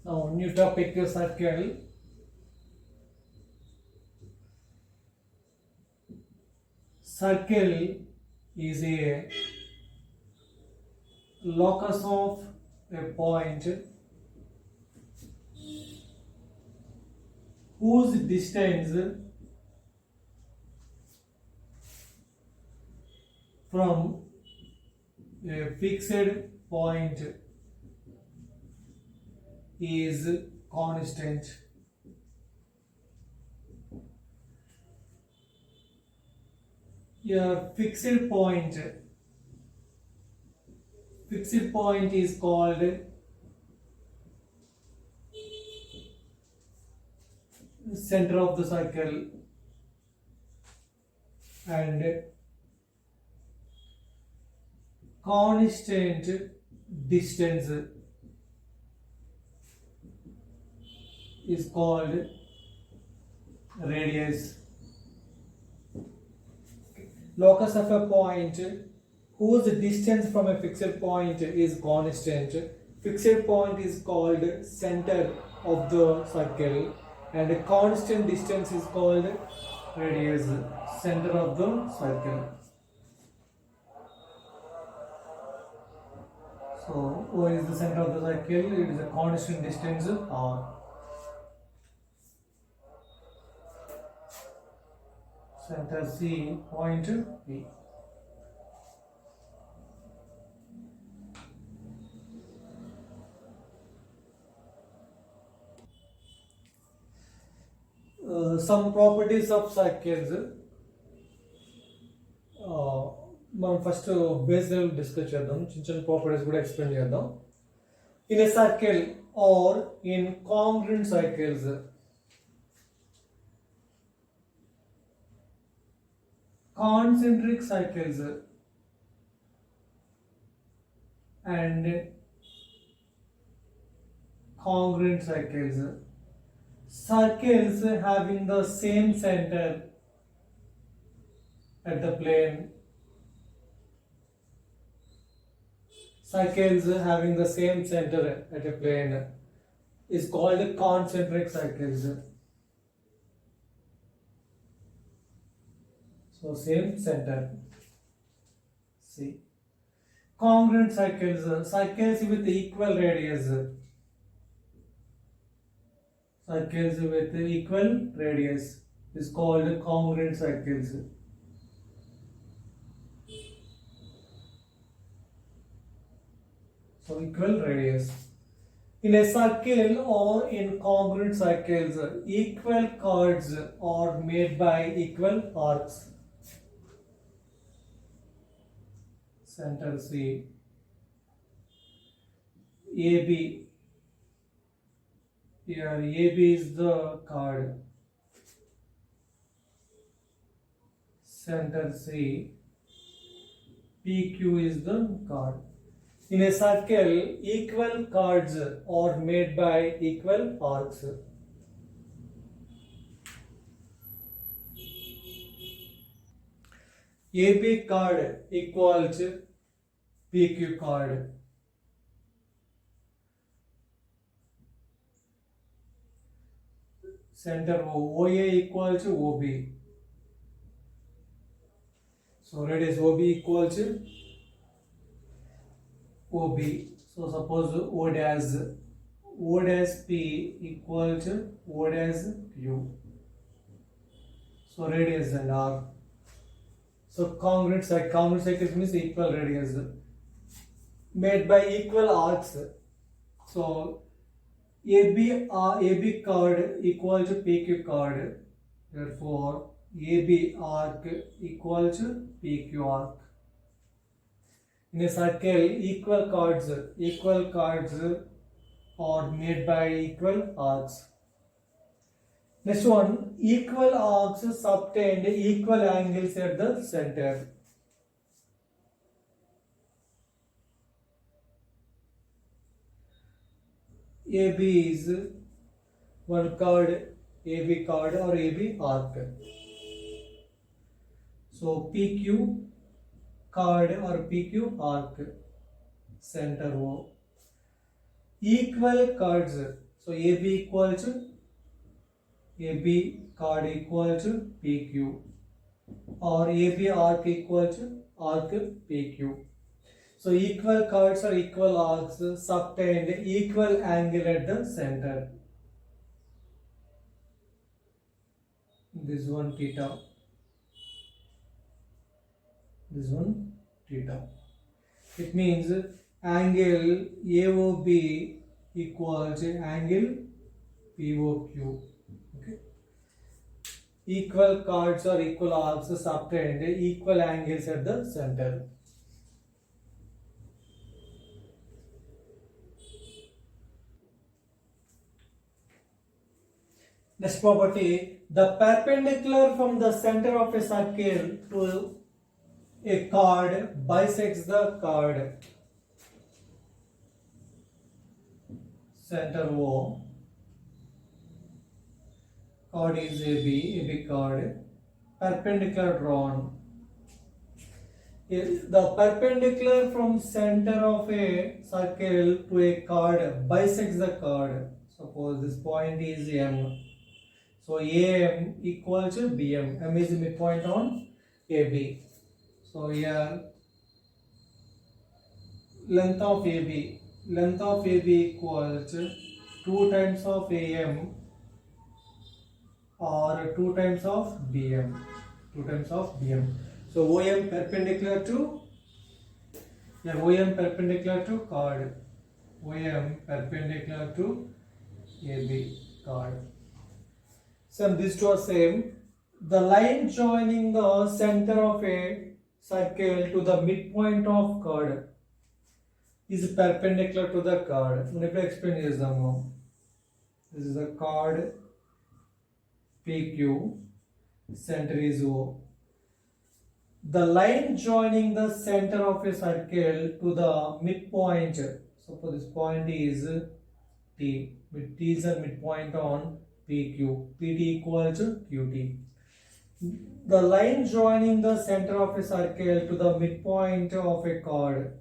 Now, new topic is circle. Circle is a locus of a point whose distance from a fixed point is constant. A fixed point is called center of the circle, and constant distance is called radius. Locus of a point whose distance from a fixed point is constant. Fixed point is called center of the circle, and a constant distance is called radius, center of the circle. So, what is the center of the circle? It is a constant distance r. Center C, point P. Some properties of circles. మనం first base level discuss చేద్దాం, చిన్న చిన్న properties కూడా explain చేద్దాం. In a circle or in congruent circles, concentric circles and congruent circles, circles having the same center at the plane, circles having the same center at a plane is called concentric circles. So same center. See, congruent circles, circles with equal radius, circles with equal radius is called congruent circles. So equal radius. In a circle or in congruent circles, equal chords are made by equal arcs. Center C, AB. Here AB is the chord. Center C, PQ is the chord. In a circle, equal chords are made by equal arcs. AB chord equals PQ chord. Center OA equals OB. So radius OB equals OB. So suppose O dash P equals O dash Q. So radius and R. So congruent circles means equal radius made by equal arcs. So AB chord equal to PQ chord. Therefore AB arc equal to PQ arc. In a circle, equal chords are made by equal arcs. Next one, equal arcs subtend equal angles at the center. AB is one chord, AB chord or AB arc. So PQ chord or PQ arc, center O. Equal chords So AB equal to AB chord equal to PQ, or AB arc equal to arc PQ. So equal chords or equal arcs subtend equal angle at the center. This one theta, this one theta. It means angle AOB equal to angle POQ. Okay. Equal chords or equal arcs subtend equal angles at the center. Next property, the perpendicular from the center of a circle to a chord bisects the chord center O. Chord is AB chord, perpendicular drawn. If the perpendicular from center of a circle to a chord bisects the chord. Suppose this point is M. So AM equal to BM. M is the midpoint on AB. So here length of AB equal to 2 times of AM or 2 times of BM. 2 times of BM. So OM perpendicular to OM perpendicular to chord. OM perpendicular to AB chord. So these two are same. The line joining the center of a circle to the midpoint of chord is perpendicular to the chord. Let me explain this. This is a chord PQ, center is O. The line joining the center of a circle to the midpoint, suppose this point is T, T is a midpoint on PQ, PT equal to QT. The line joining the center of a circle to the midpoint of a chord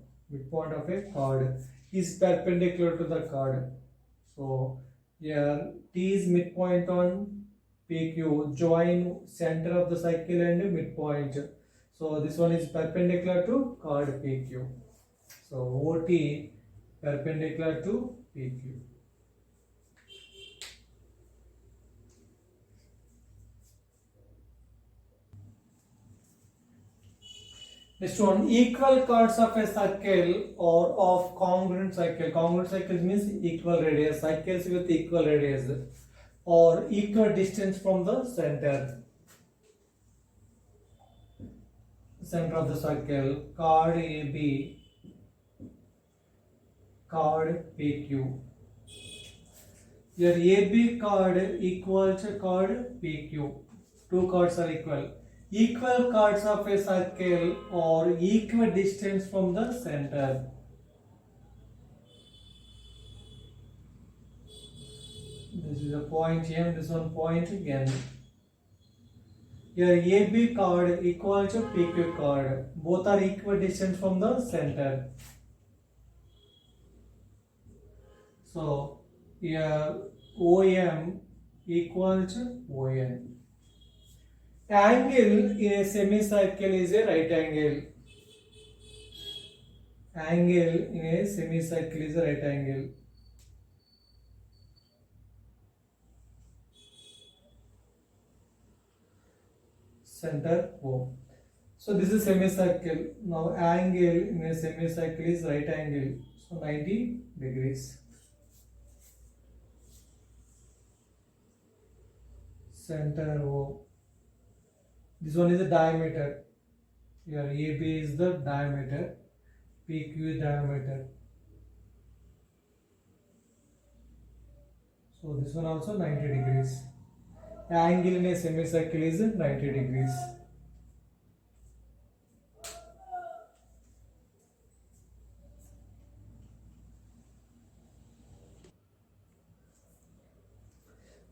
is perpendicular to the chord. So here T is midpoint on PQ, join center of the circle and midpoint. So this one is perpendicular to chord PQ. So OT perpendicular to PQ. Next one, equal chords of a circle or of congruent circle. Congruent circles means equal radius, circles with equal radius or equal distance from the center of the circle. Chord AB, chord PQ. Your AB chord equal to chord PQ. Two chords are equal. Equal chords of a circle or equal distance from the center. This is a point M, this one point N. Here AB chord equal to PQ chord. Both are equal distance from the center. So here OM equal to ON. Angle in a semicircle is a right angle. Angle in a semicircle is a right angle. Center O. So this is semicircle. Now angle in a semicircle is right angle. So 90 degrees. Center O. This one is the diameter. Here AB is the diameter, PQ is diameter. So this one also 90 degrees. Angle in a semicircle is 90 degrees.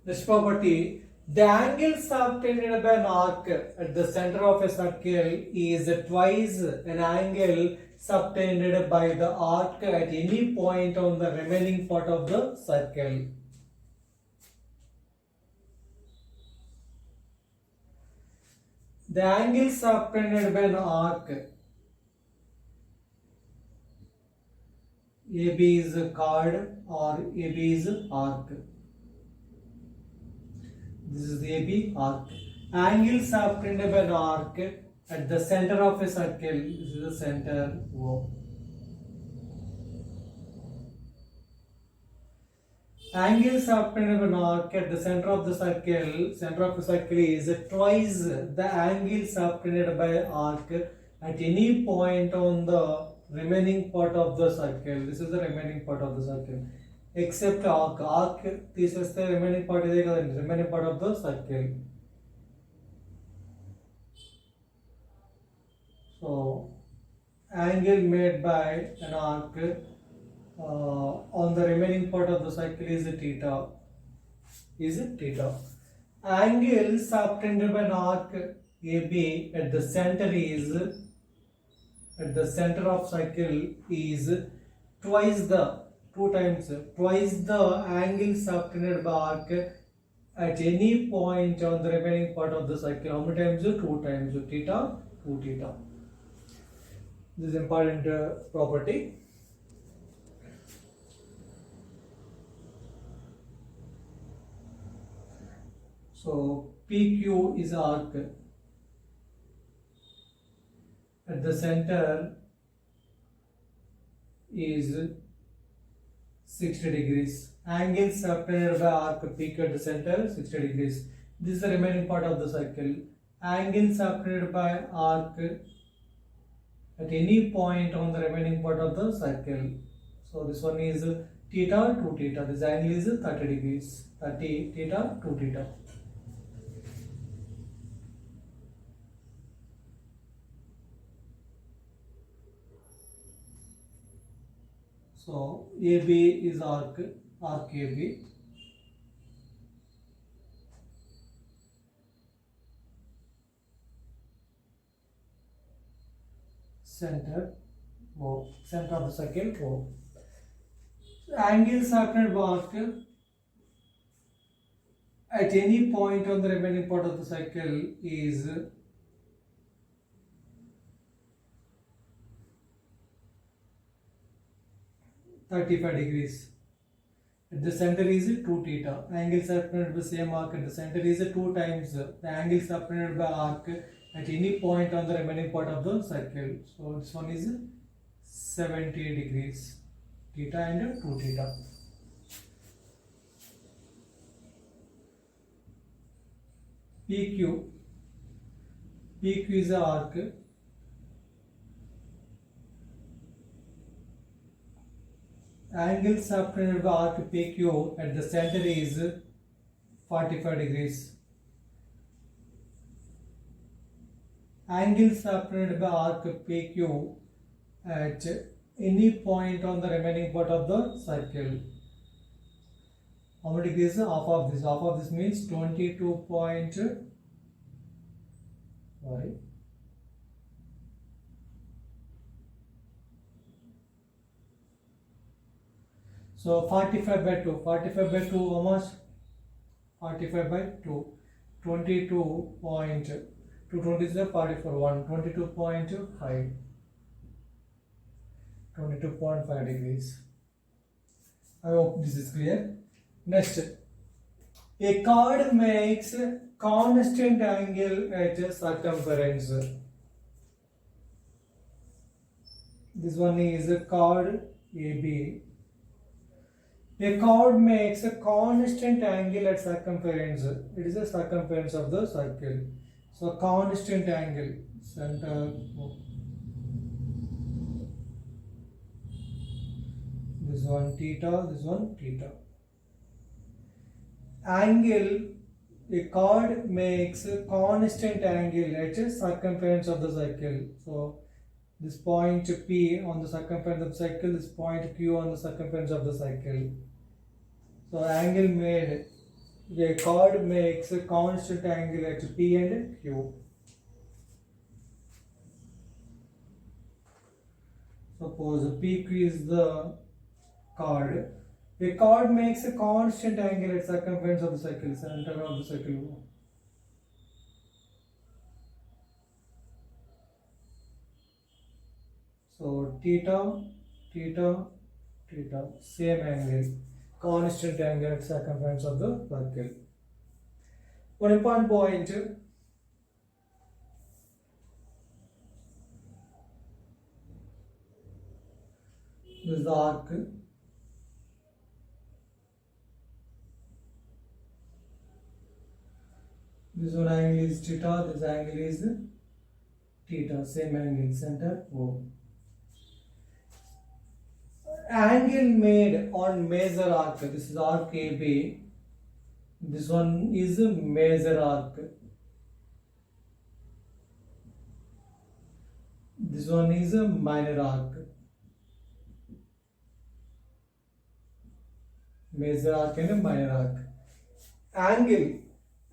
Next property. The angle subtended by an arc at the center of a circle is twice an angle subtended by the arc at any point on the remaining part of the circle. The angle subtended by an arc AB is a chord or AB is a arc. This is the AB arc. Angle subtended by an arc at the center of a circle. This is the center O. Angle subtended by an arc at the center of the circle. Center of the circle is twice the angle subtended by arc at any point on the remaining part of the circle. This is the remaining part of the circle. Except arc. Arc is the remaining part is the remaining part of the circle. So, angle made by an arc on the remaining part of the circle is theta. Angle subtended by an arc AB at the center of circle is twice the angle subtended by arc at any point on the remaining part of the circle. How many times? 2 times. Theta, 2 theta. This is important property. So PQ is arc. At the center is 60 degrees. Angle subtended by arc PQ at the center 60 degrees. This is the remaining part of the circle. Angle subtended by arc at any point on the remaining part of the circle. So this one is theta, 2 theta. This angle is 30 degrees. 30 theta, 2 theta. So AB is arc AB. Center O. Center of the circle O. Angle subtended by arc at any point on the remaining part of the circle is 35 degrees. At the center is 2 theta. Angle subtended by same arc at the center is 2 times the angle subtended by arc at any point on the remaining part of the circle. So this one is 70 degrees. Theta and 2 theta. PQ. PQ is the arc. Angle subtended by arc PQ at the center is 45 degrees. Angle subtended by arc PQ at any point on the remaining part of the circle. How many degrees? Half of this. Half of this means 22 point. Sorry. So 45 by 2. 45 by 2 how much? 45 by 2. 22 point. 220 is 44. 1. 22.5. 22.5 degrees. I hope this is clear. Next, a chord makes constant angle at circumference. This one is a chord AB. A chord makes a constant angle at circumference. It is the circumference of the circle. So constant angle, center. This one theta, this one theta. Angle, a chord makes a constant angle at a circumference of the circle. So this point P on the circumference of the circle, this point Q on the circumference of the circle. So angle made, a chord makes a constant angle at P and Q. Suppose PQ is the chord. A chord makes a constant angle at circumference of the circle, center of the circle. So theta, theta, theta, same angle, constant angle at circumference of the circle. One important point, this is the arc. This one angle is theta, this angle is theta, same angle, center O. Angle made on major arc, this is arc AB, this one is a major arc, this one is a minor arc, major arc and a minor arc.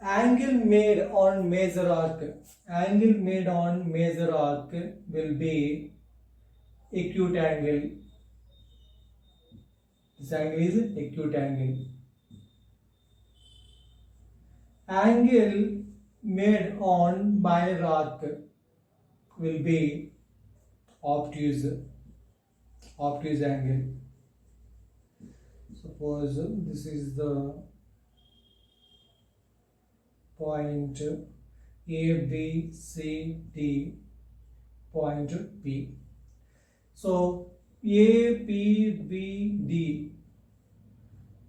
Angle made on major arc, angle made on major arc will be acute angle. This angle is acute angle. Angle made on minor arc will be obtuse angle. Suppose this is the point A, B, C, D, point P. So A, P, B, D,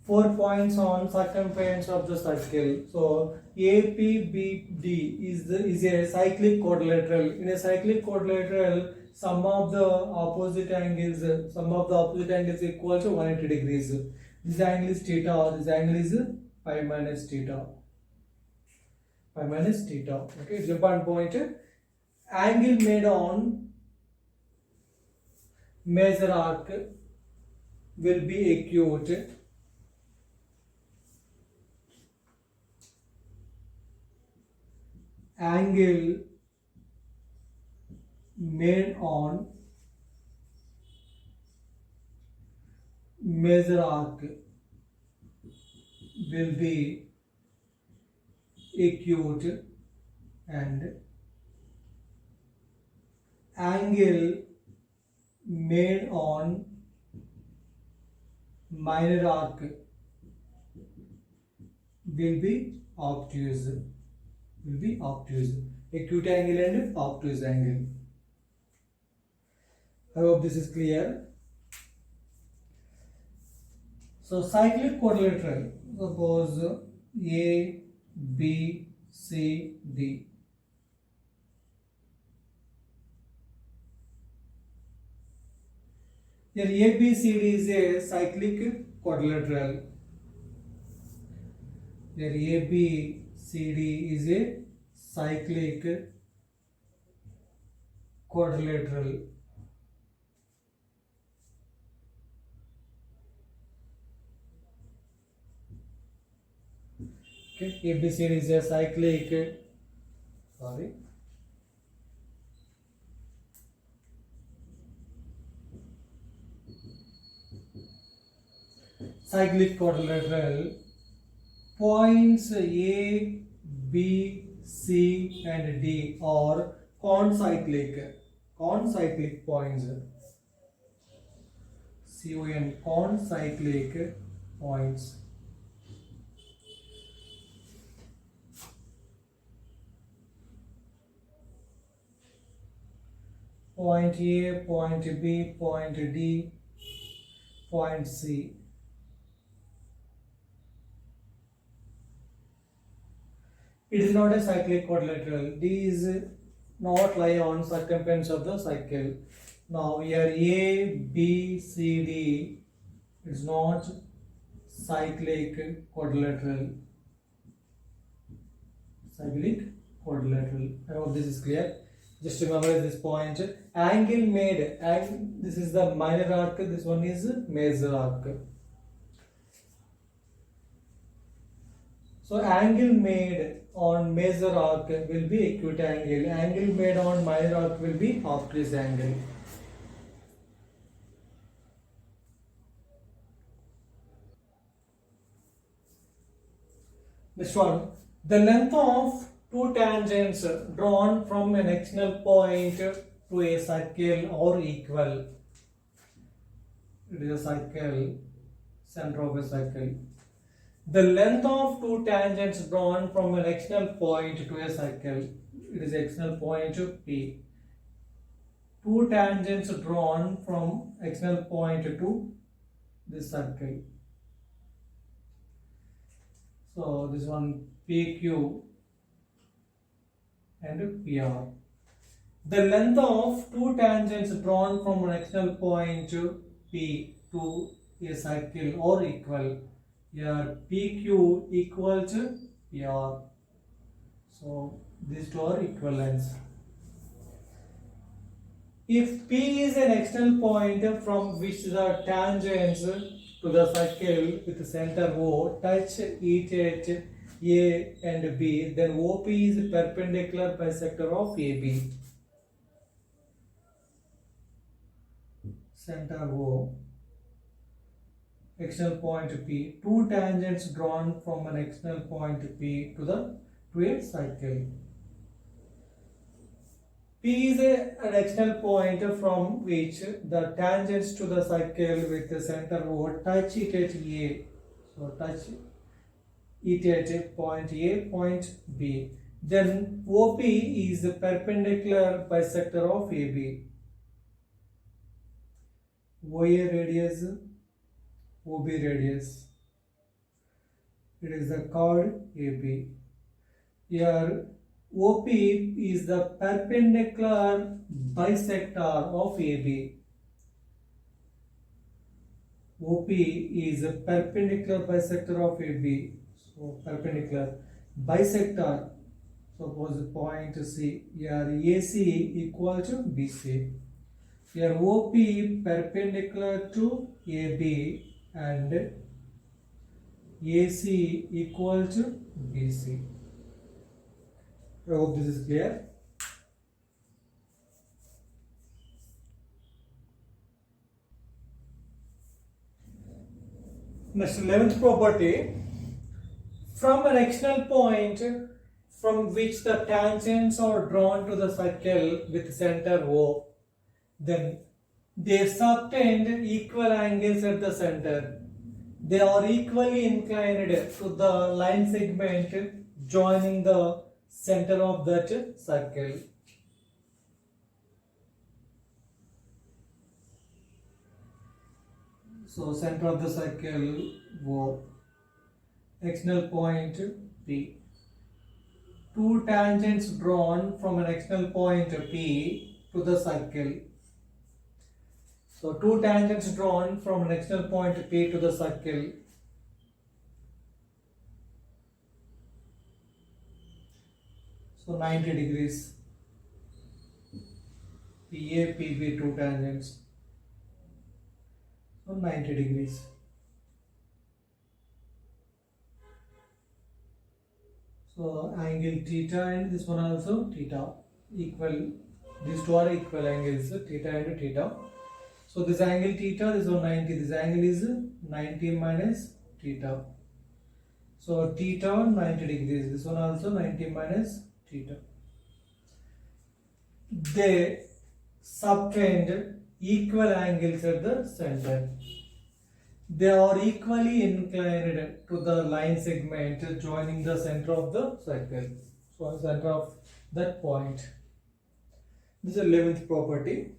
4 points on circumference of the circle. So A, P, B, D is a cyclic quadrilateral. In a cyclic quadrilateral, sum of the opposite angles equal to 180 degrees. This angle is theta, this angle is pi minus theta. Pi minus theta. Okay, it's important point. Angle made on major arc will be acute. Angle made on major arc will be acute, and angle made on minor arc will be obtuse. Acute angle and obtuse angle. I hope this is clear. So cyclic quadrilateral, suppose A, B, C, D. Here A, B, C, D is a cyclic quadrilateral. Here A, B, C, D is a cyclic quadrilateral. Okay, ABCD is a cyclic, cyclic quadrilateral. Points A, B, C and D are concyclic points. Concyclic points. Point A, point B, point D, point C. It is not a cyclic quadrilateral. D is not lie on circumference of the cycle. Now here A, B, C, D is not cyclic quadrilateral. I hope this is clear. Just remember this point. Angle made, this is the minor arc, this one is major arc. So angle made on major arc will be acute angle. Angle made on minor arc will be obtuse angle. Next one. The length of two tangents drawn from an external point to a circle or equal. It is a circle, center of a circle. The length of two tangents drawn from an external point to a circle. It is external point P. Two tangents drawn from external point to this circle. So this one PQ and PR. The length of two tangents drawn from an external point P to a circle or equal. Here PQ equal to PR. So these two are equivalents. If P is an external point from which the tangents to the circle with the center O touch each at A and B, then OP is perpendicular bisector of AB. Center O, external point P, two tangents drawn from an external point P to a circle. P is an external point from which the tangents to the circle with the center O touch it at A. So touch it at point A, point B. Then OP is the perpendicular bisector of AB. OA radius, OB radius. It is the chord AB. Here OP is the perpendicular bisector of AB. OP is a perpendicular bisector of AB. So perpendicular bisector. Suppose point C. Here AC equal to BC. Here OP perpendicular to AB and AC equal to BC. I hope this is clear. Next, 11th property. From an external point from which the tangents are drawn to the circle with center O, then they subtend equal angles at the center. They are equally inclined to the line segment joining the center of that circle. So center of the circle O, external point P. Two tangents drawn from an external point P to the circle. So two tangents drawn from an external point P to the circle. So 90 degrees. PA, PB, two tangents. So 90 degrees. So angle theta and this one also theta. Equal. These two are equal angles, theta and theta. So this angle theta is 90. This angle is 90 minus theta. So theta 90 degrees. This one also 90 minus theta. They subtend equal angles at the center. They are equally inclined to the line segment joining the center of the circle. So center of that point. This is the 11th property.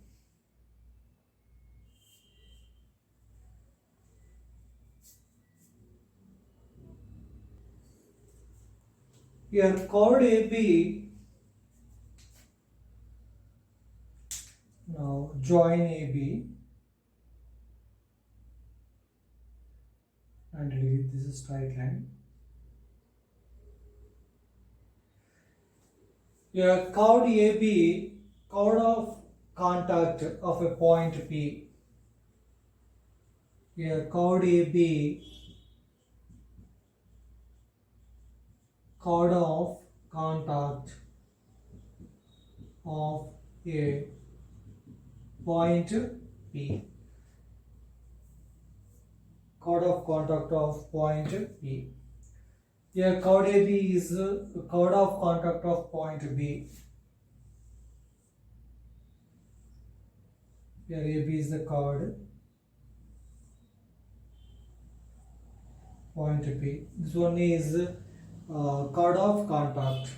Here chord AB, now join AB and this is straight line. Here chord AB, chord of contact of a point P. Here chord AB, chord of contact of a point P. Chord of contact of point P. Here chord AB is chord of contact of point B. Here AB is the chord, point P. This one is chord of contact.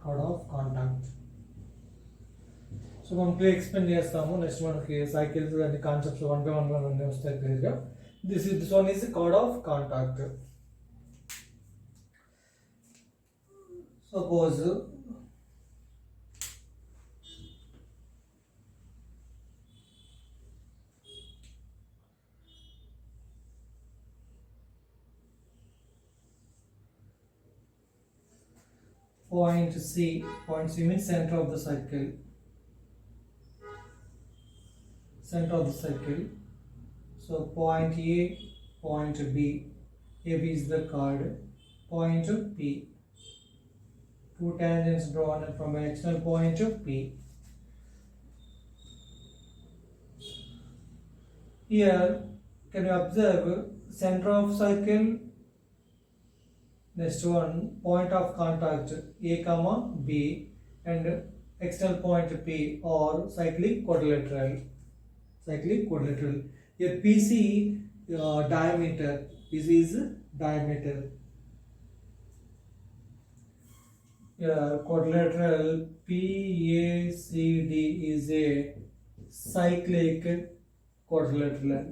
Chord of contact. So మనం clear explain చేస్తాము. Next మనకి cycles అన్ని concepts one by one అన్నీ వస్తాయి క్లియర్గా. This one is card of contact. Suppose point C means center of the circle. Center of the circle. So point A, point B. AB is the chord. Point P. Two tangents drawn from an external point P. Here, can you observe center of circle? Next one, point of contact A comma B and external point P or cyclic quadrilateral. Cyclic quadrilateral. Here PC diameter. This is diameter. Here quadrilateral PACD is a cyclic quadrilateral.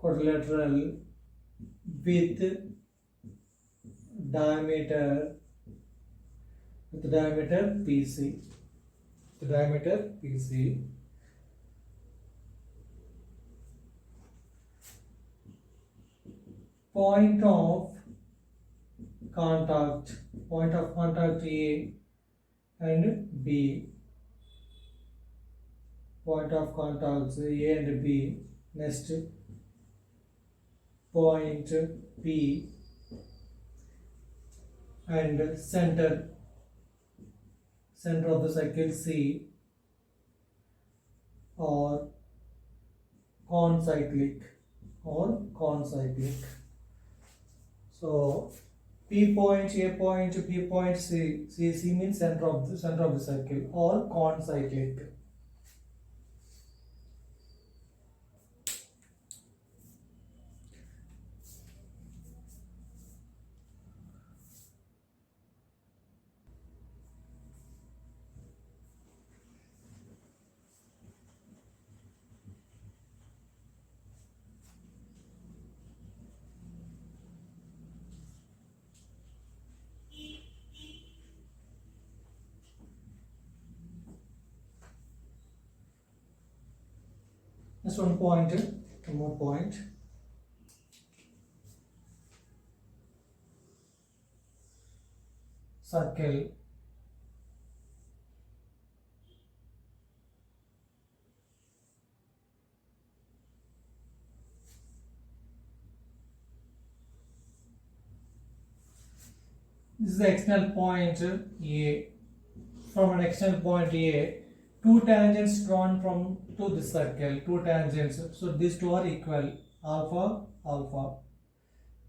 Quadrilateral with diameter PC. The diameter PC. Point of contact A and B. Point of contacts A and B. Next, point P and center of the circle C or concyclic. So P point, A point, P point, C means center of the circle or concyclic. Just one more point. Circle. This is the external point A. From an external point A, two tangents drawn to this circle. Two tangents. So these two are equal. Alpha.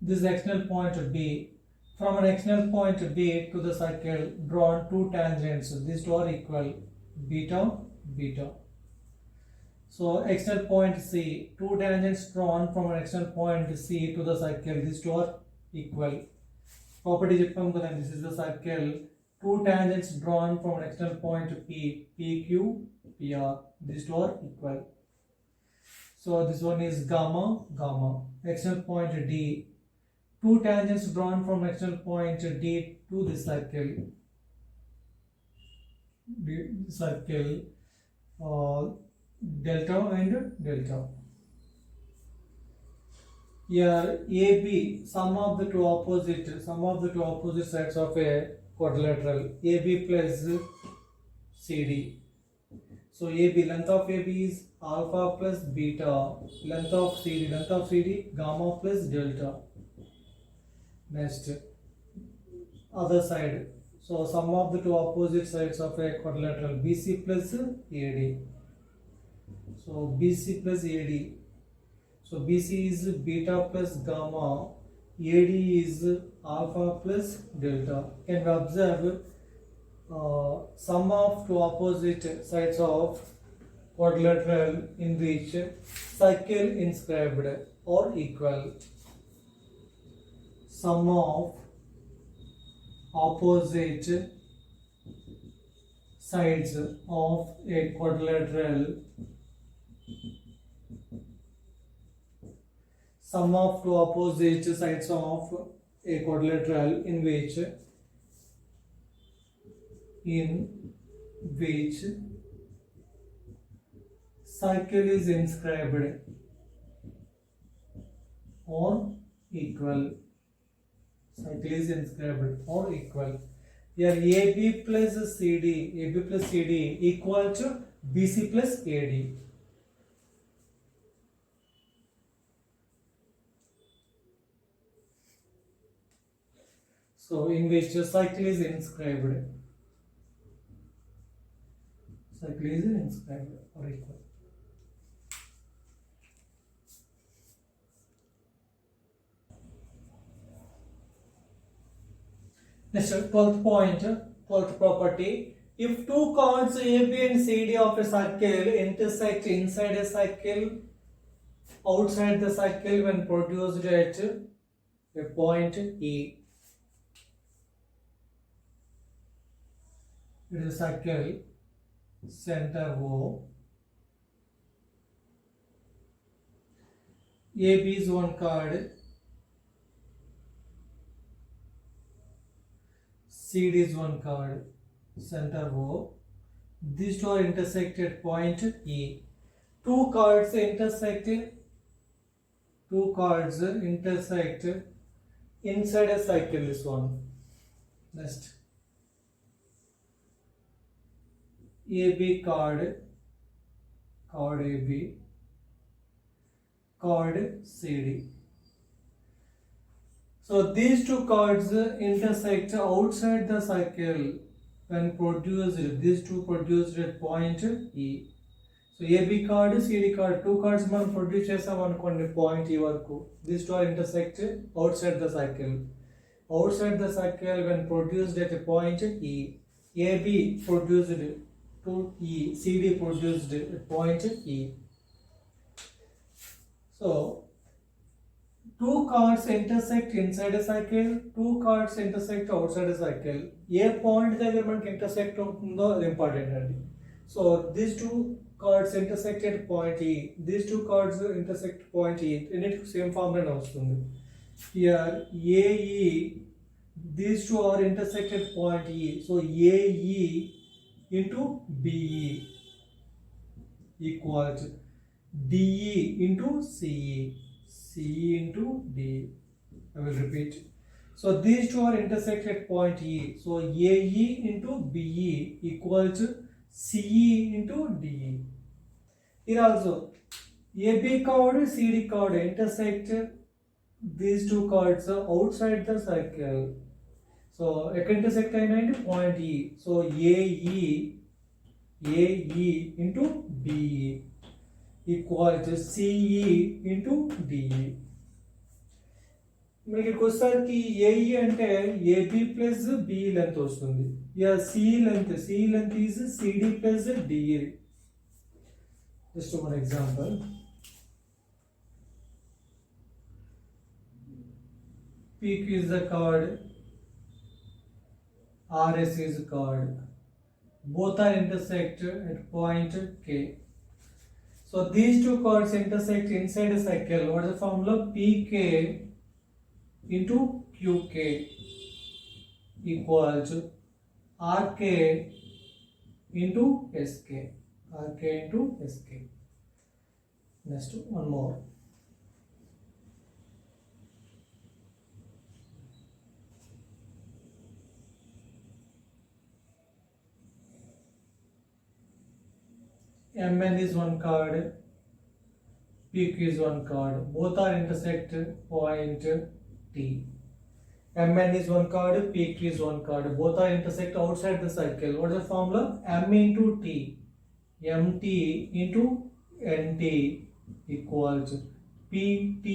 This is the external point B. From an external point B to the circle, drawn two tangents. These two are equal. Beta. So external point C. Two tangents drawn from an external point C to the circle. These two are equal. Property చెప్పాము కదా, this is the circle. Two tangents drawn from an external point P, PQ, PR. These two are equal. So this one is gamma. External point D. Two tangents drawn from external point D to the circle. Delta and delta. Here AB, sum of the two opposite sides of a quadrilateral, AB plus CD. So AB, length of AB is alpha plus beta, length of CD gamma plus delta. Next, other side. So sum of the two opposite sides of a quadrilateral, BC plus AD. So BC plus AD. So BC is beta plus gamma, AD is alpha plus delta. Can we observe sum of two opposite sides of quadrilateral in which circle inscribed or equal. Sum of opposite sides of a quadrilateral. Sum of two opposite sides of a quadrilateral in which circle is inscribed or equal. Circle is inscribed or equal. Here AB plus CD equal to BC plus AD. So in which circle is inscribed. Circle is inscribed or equal. Next, 12th point, 12th property. If two chords AB and CD of a circle intersect inside a circle, outside the circle when produced at a point E. It is a circle, center O. AB is one chord, CD is one chord, center O. These two are intersected at point E. Two chords intersect inside a circle is one. Next, AB chord AB, chord CD. So these two chords intersect outside the circle when produced. These two produced at point E. So AB chord, CD chord, two chords మనం produce చేసాం అనుకోండి point E వరకు. These two are intersect outside the circle. Outside the circle when produced at a point E. AB produced to E, CD produced at point E. So two chords intersect inside a circle, two chords intersect outside a circle. A point దగ్గర మనకి intersect అవుతుందో అది important అండి. So these two chords intersect at point E. These two chords intersect point E. రెండింటికి same formula వస్తుంది. Here AE, these two are intersected point E. So AE into BE equals DE into CE. CE into DE. I will repeat. So these two are intersected at point E. So AE into BE equals CE into DE. Here also AB chord, CD chord intersect these two chords outside the circle. So ఎక్కడ intersect అయినాయంటే point E. So AE into BE equal to CE into DE. మనకి ఇక్కడికి వచ్చేసరికి AE అంటే AB plus BE length వస్తుంది. ఇక CE length is CD plus DE. Just one example. PQ is the chord, RS is the chord. Both are intersect at point K. So these two chords intersect inside a circle. What is the formula? PK into QK equals RK into SK. RK into SK. Next one more. MN is one chord, PQ is one chord. Both are intersect point T. MN is one chord, PQ is one chord. Both are intersect outside the circle. What is the formula? M into T. MT into NT equals PT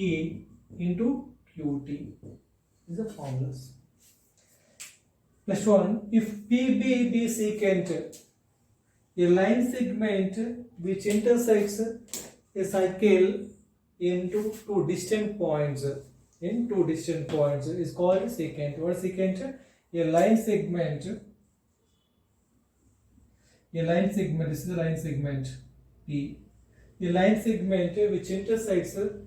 into QT. These are formulas. Next one, if PB be secant, a line segment which intersects a circle into two distant points is called secant. What is secant? A line segment. This is a line segment P. A line segment which intersects a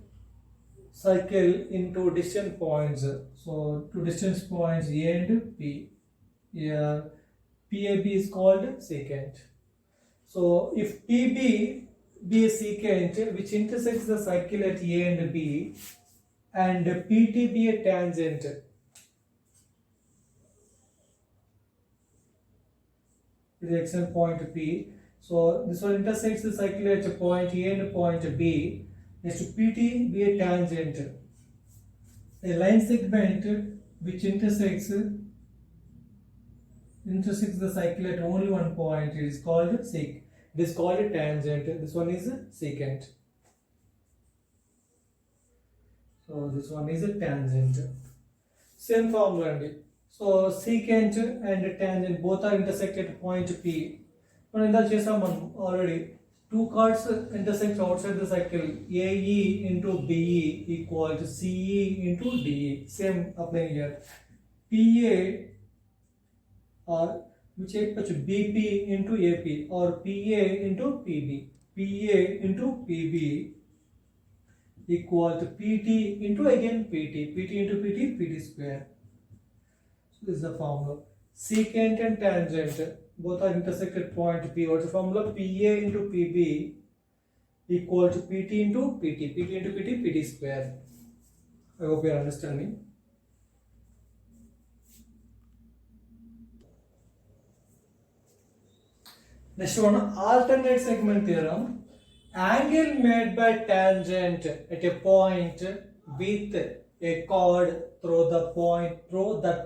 circle into distant points. So two distant points A and P. Yeah, PAB is called secant. So if PB be a secant which intersects the circle at A and B, and PT be a tangent, is the extent point P. So this one intersects the circle at a point A and point B. Next, PT be a tangent. A line segment which intersects the cycle at only one point is called sec. It is called a tangent. This one is a secant. So this one is a tangent. Same formula only. So secant and tangent both are intersected at point P. But in the chesam already two chords intersect outside the cycle. AE into BE equal to CE into DE. Same applying here. PA or which equals BP into AP or PA into PB. PA into PB equal to PT into again PT. PT into PT, PT square. So this is the formula. Secant and tangent both are intersected point P. What's the formula? PA into PB equal to PT into PT. PT into PT, PT square. I hope you are understanding. Next one, alternate segment theorem. Angle made by tangent at a point with a chord through that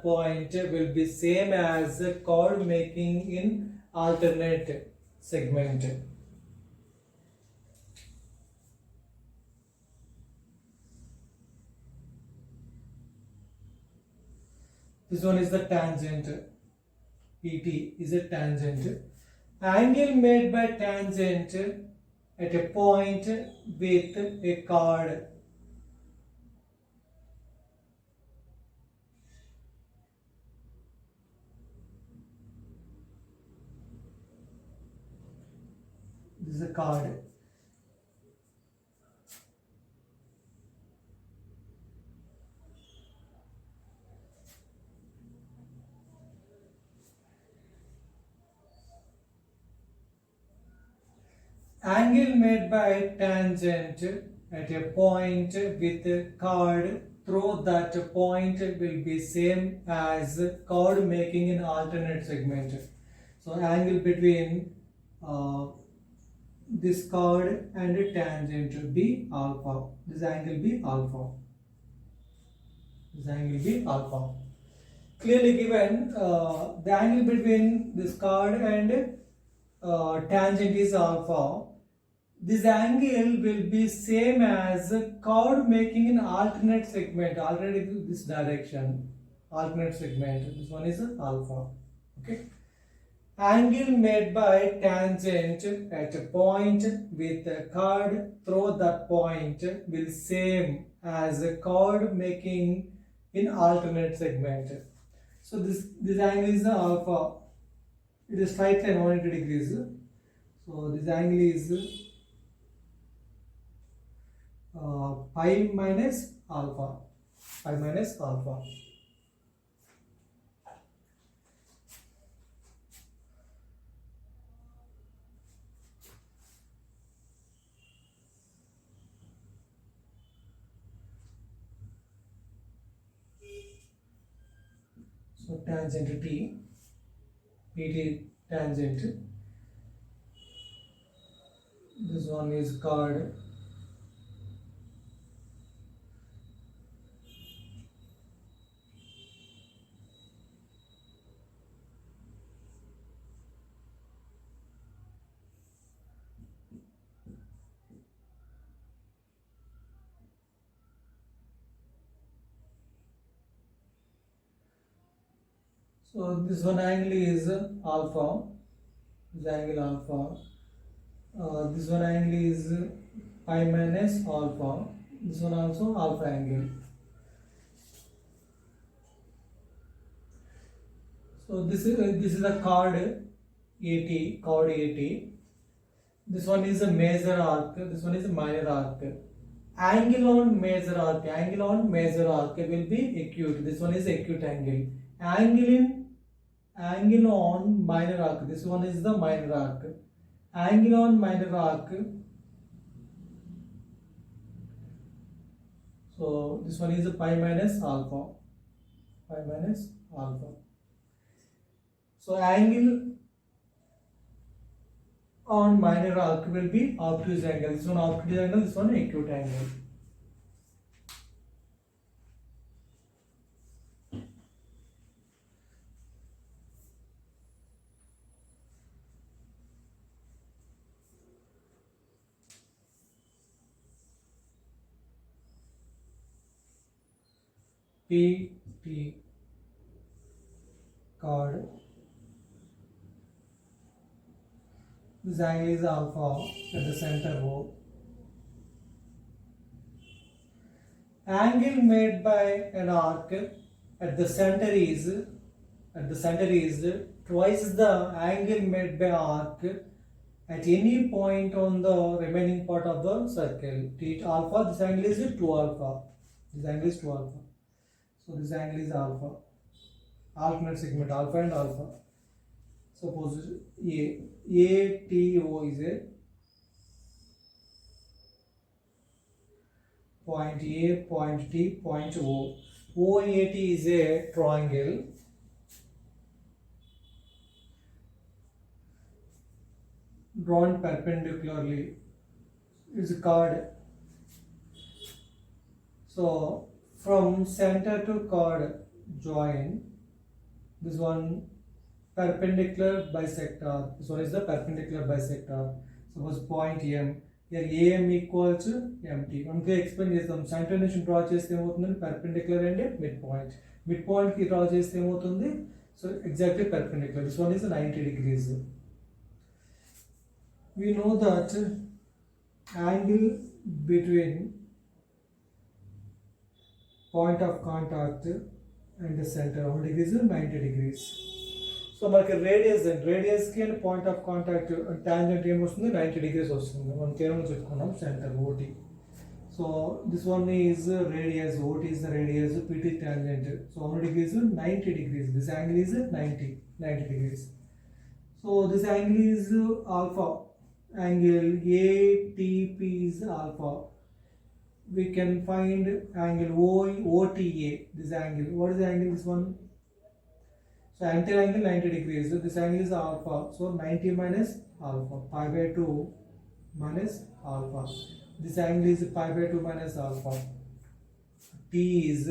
point will be same as chord making in alternate segment. This one is the tangent. PT is a tangent. Angle made by tangent at a point with a chord this is a chord. Angle made by tangent at a point with a chord through that point will be same as chord making in alternate segment. So angle between this chord and a tangent will be alpha. This angle be alpha. This angle be alpha. Clearly given the angle between this chord and tangent is alpha. This angle will be same as chord making in alternate segment, alternate this direction, alternate segment. This one is alpha. Okay. Angle made by tangent at a point with a chord through that point will same as a chord making in alternate segment. So this angle is alpha. It is straight line 180 degrees. So this angle is pi minus alpha. Pi minus alpha. So tangent T, PT tangent. This one is chord. So this one angle is alpha. This angle alpha. This one angle is pi minus alpha. This one also alpha angle. So this is a chord AT. This one is a major arc. This one is a minor arc. Angle on major arc will be acute. This one is acute angle. Angle on minor arc. This one is the minor arc. Angle on minor arc. So this one is a pi minus alpha. So angle on minor arc will be obtuse angle. This one obtuse angle, this one acute angle. PT chord. This angle is alpha at the center O. Angle made by an arc at the center is twice the angle made by arc at any point on the remaining part of the circle. T alpha. This angle is 2 alpha. So this angle is alpha. Alternate segment alpha and alpha. Suppose ATO is a point A, point T, point O. OAT is a triangle. Drawn perpendicularly. It's a chord. So from center to chord join. This one perpendicular bisector. This one is the perpendicular bisector. Suppose point M. Here AM equal to MT. One can explain this. Center నుంచి draw చేస్తే ఏమవుతుంది perpendicular and midpoint. Midpoint కి draw చేస్తే ఏమవుతుంది? So exactly perpendicular. This one is 90 degrees. We know that angle between point of contact and the center of degree is 90 degrees. So మనకి radius కి and point of contact tangent ఏమొస్తుంది 90 degrees వస్తుంది. మనం కేవలం చెప్పుకున్నాం centre OT. So this one is radius, OT is the radius, PT tangent. So how many degrees? 90 degrees. This angle is 90 degrees. So this angle is alpha. Angle ATP is alpha. We can find angle OTA. This angle. What is the angle? This one. So entire angle 90 degrees. So this angle is alpha. So 90 minus alpha. Pi by 2 minus alpha. This angle is pi by 2 minus alpha. T is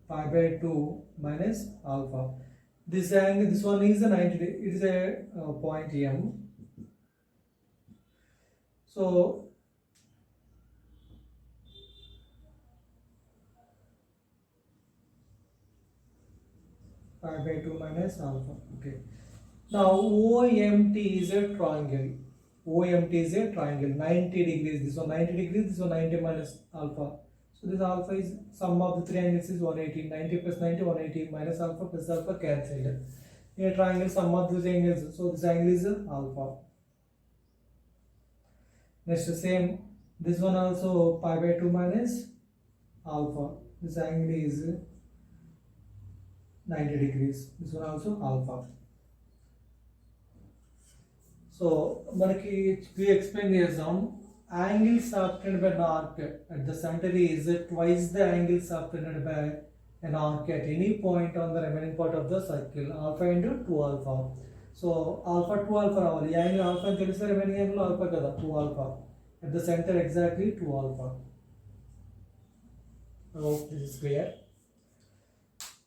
pi by 2 minus alpha. This angle, this one is a 90 degree. It is a point M. So pi by 2 minus alpha. Okay. Now OMT is a triangle. 90 degrees. This one 90 degrees. This one 90 minus alpha. So this alpha is sum of the three angles is 180. 90 plus 90, 180 minus alpha plus alpha cancelled. In a triangle, sum of the angles. So this angle is alpha. Next same. This one also pi by 2 minus alpha. This angle is 90 degrees. This one also alpha. So మనకి explain చేద్దాం. Angle subtended by an arc at the center is twice the angle subtended by an arc at any point on the remaining part of the circle. Alpha into 2 alpha. So alpha 2 alpha రావాలి. ఈ angle alpha అని తెలిస్తే remaining angle alpha కదా 2 alpha. At the center exactly 2 alpha. I hope this is clear.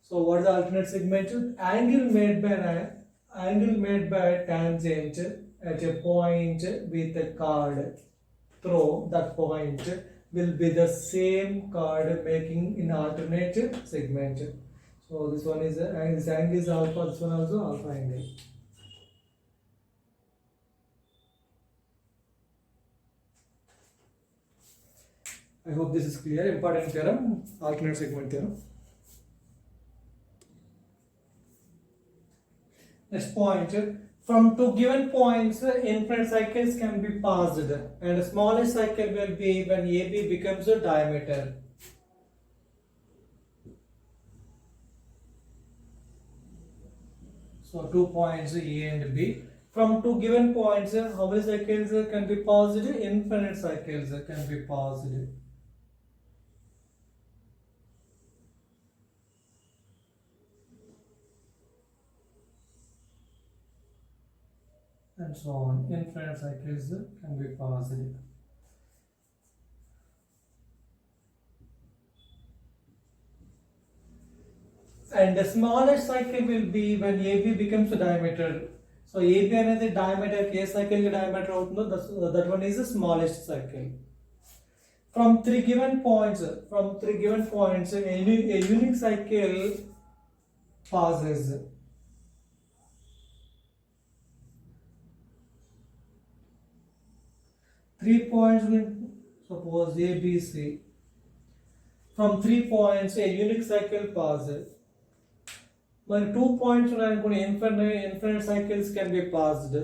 So what is the alternate segment? Angle made by a tangent at a point with a chord through that point will be the same chord making in alternate segment. So So this one is and this angle is alpha, this one also alpha angle. I hope this is clear. Important theorem, alternate segment theorem. Next point, from two given points, infinite cycles can be passed, and the smallest cycle will be when AB becomes a diameter. So 2 points A and B. From two given points, how many cycles can be passed? Infinite cycles can be passed. And so on. Infinite cycles can be passed. And the smallest cycle will be when AB becomes a diameter. So AB అనేది diameter ఏ cycle కి diameter అవుతుందో that one is the smallest cycle. From three given points, a unique cycle passes. Three points will suppose A, B, C. From 3 points, a unique cycle passes. When 2 points infinite cycles can be passed.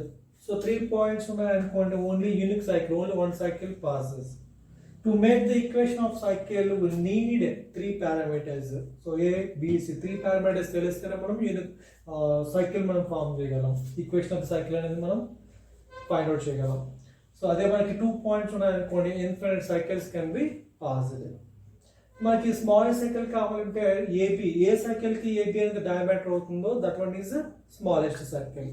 So 3 points only unique cycle, only one cycle passes. To make the equation of cycle, we need 3 parameters. So A, B, C, 3 parameters telestene manam unique cycle manam form cheyaгаలం. Equation of cycle అనేది మనం find out cheyaгаలం. So అదే మనకి 2 points ఉన్నాయనుకోండి, infinite cycles can be passed. మనకి smallest cycle కావాలంటే AB ఏ cycle కి AB అనేది diameter అవుతుందో that one is smallest circle.